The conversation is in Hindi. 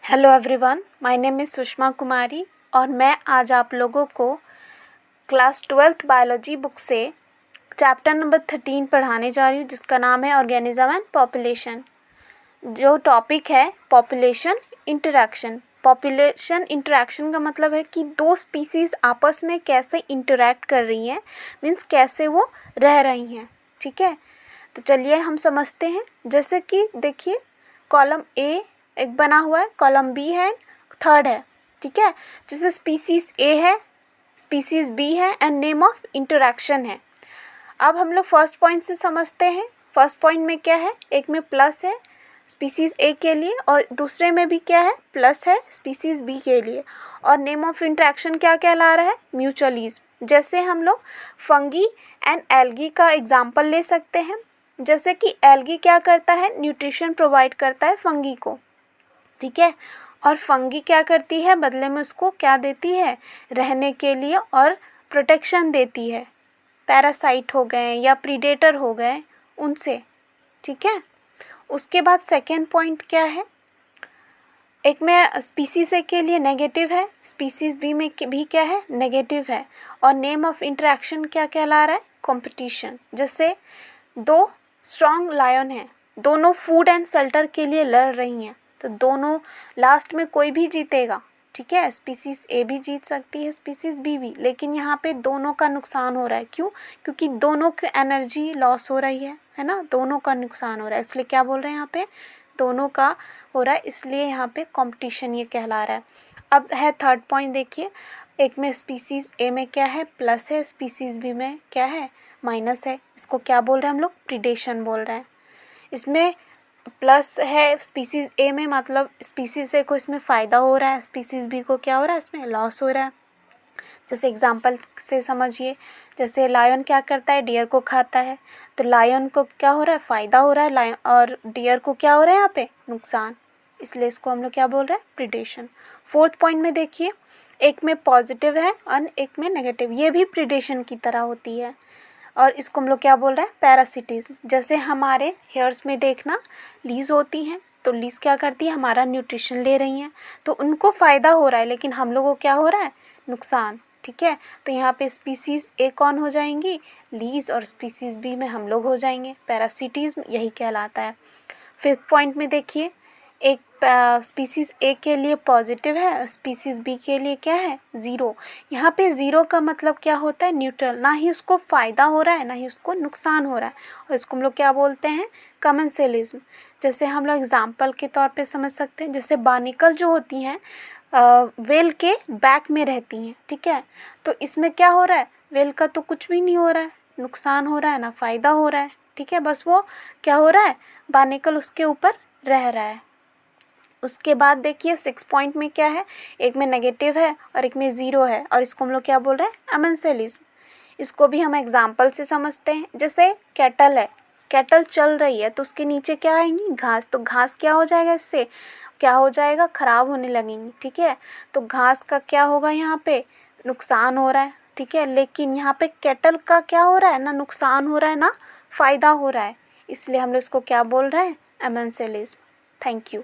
Hello everyone, my name is Sushma Kumari और मैं आज आप लोगों को क्लास 12th बायोलॉजी बुक से चैप्टर नंबर 13 पढ़ाने जा रही हूँ, जिसका नाम है ऑर्गेनिज्म एंड पॉपुलेशन। जो टॉपिक है पॉपुलेशन इंटरैक्शन। पॉपुलेशन इंटरैक्शन का मतलब है कि दो स्पीसीज़ आपस में कैसे इंटरैक्ट कर रही हैं, मीन्स कैसे वो रह रही हैं। ठीक है, तो चलिए हम समझते हैं। जैसे कि देखिए, कॉलम ए एक बना हुआ है, कॉलम बी है, थर्ड है। ठीक है, जैसे स्पीसीज़ ए है, स्पीसीज़ बी है एंड नेम ऑफ इंटरैक्शन है। अब हम लोग फर्स्ट पॉइंट से समझते हैं। फर्स्ट पॉइंट में क्या है, एक में प्लस है स्पीसीज़ ए के लिए और दूसरे में भी क्या है, प्लस है स्पीसीज़ बी के लिए। और नेम ऑफ इंटरैक्शन क्या कहला रहा है, म्यूचुअलिज्म। जैसे हम लोग फंगी एंड एल्गी का एग्जाम्पल ले सकते हैं। जैसे कि एल्गी क्या करता है, न्यूट्रिशन प्रोवाइड करता है फंगी को। ठीक है, और फंगी क्या करती है, बदले में उसको क्या देती है, रहने के लिए और प्रोटेक्शन देती है। पैरासाइट हो गए या प्रीडेटर हो गए उनसे। ठीक है, उसके बाद सेकेंड पॉइंट क्या है, एक में स्पीसीज ए के लिए नेगेटिव है, स्पीसीज बी में भी क्या है, नेगेटिव है। और नेम ऑफ इंटरेक्शन क्या कहला रहा है, कंपटीशन। जैसे दो स्ट्रॉन्ग लायन हैं, दोनों फूड एंड शेल्टर के लिए लड़ रही हैं, तो दोनों लास्ट में कोई भी जीतेगा। ठीक है, स्पीसीज ए भी जीत सकती है, स्पीसीज बी भी, लेकिन यहाँ पे दोनों का नुकसान हो रहा है। क्यों? क्योंकि दोनों की एनर्जी लॉस हो रही है ना, दोनों का नुकसान हो रहा है। इसलिए क्या बोल रहे हैं यहाँ पे, दोनों का हो रहा है, इसलिए यहाँ पे कंपटीशन ये कहला रहा है। अब है थर्ड पॉइंट, देखिए, एक में स्पीसीज ए में क्या है, प्लस है, स्पीसीज बी में क्या है, माइनस है। इसको क्या बोल रहे हैं हम लोग, प्रीडेशन बोल रहे हैं। इसमें प्लस है स्पीसीज़ ए में, मतलब स्पीसीज़ ए को इसमें फ़ायदा हो रहा है, स्पीसीज़ बी को क्या हो रहा है, इसमें लॉस हो रहा है। जैसे एग्जांपल से समझिए, जैसे लायन क्या करता है, डियर को खाता है, तो लायन को क्या हो रहा है, फ़ायदा हो रहा है लायन, और डियर को क्या हो रहा है यहाँ पे, नुकसान। इसलिए इसको हम लोग क्या बोल रहे हैं, प्रीडेशन। फोर्थ पॉइंट में देखिए, एक में पॉजिटिव है और एक में नेगेटिव, ये भी प्रीडेशन की तरह होती है। और इसको हम लोग क्या बोल रहे हैं, पैरासिटिज्म। जैसे हमारे हेयर्स में देखना लीज होती हैं, तो लीज क्या करती है, हमारा न्यूट्रिशन ले रही हैं, तो उनको फ़ायदा हो रहा है, लेकिन हम लोगों को क्या हो रहा है, नुकसान। ठीक है, तो यहाँ पे स्पीसीज़ ए कौन हो जाएंगी, लीज, और स्पीसीज़ बी में हम लोग हो जाएंगे पैरासिटिज्म, यही कहलाता है। फिफ्थ पॉइंट में देखिए, एक स्पीसीज़ ए के लिए पॉजिटिव है, स्पीसीज़ बी के लिए क्या है, ज़ीरो। यहाँ पे ज़ीरो का मतलब क्या होता है, न्यूट्रल, ना ही उसको फ़ायदा हो रहा है ना ही उसको नुकसान हो रहा है, और इसको हम लोग क्या बोलते हैं, कमेंसलिज्म। जैसे हम लोग एग्जाम्पल के तौर पे समझ सकते हैं, जैसे बार्निकल जो होती हैं वेल के बैक में रहती हैं। ठीक है, तो इसमें क्या हो रहा है, वेल का तो कुछ भी नहीं हो रहा है, नुकसान हो रहा है ना फ़ायदा हो रहा है। ठीक है, बस वो क्या हो रहा है, बार्निकल उसके ऊपर रह रहा है। उसके बाद देखिए सिक्स पॉइंट में क्या है, एक में नेगेटिव है और एक में ज़ीरो है, और इसको हम लोग क्या बोल रहे हैं, अमेंसेलिज्म। इसको भी हम एग्जाम्पल से समझते हैं। जैसे कैटल है, कैटल चल रही है, तो उसके नीचे क्या आएंगी, घास, तो घास क्या हो जाएगा, इससे क्या हो जाएगा, ख़राब होने लगेंगी। ठीक है, तो घास का क्या होगा, यहाँ पे नुकसान हो रहा है। ठीक है, लेकिन यहाँ पे कैटल का क्या हो रहा है, ना नुकसान हो रहा है ना फ़ायदा हो रहा है, इसलिए हम लोग इसको क्या बोल रहे हैं, अमेंसेलिज्म। Thank you.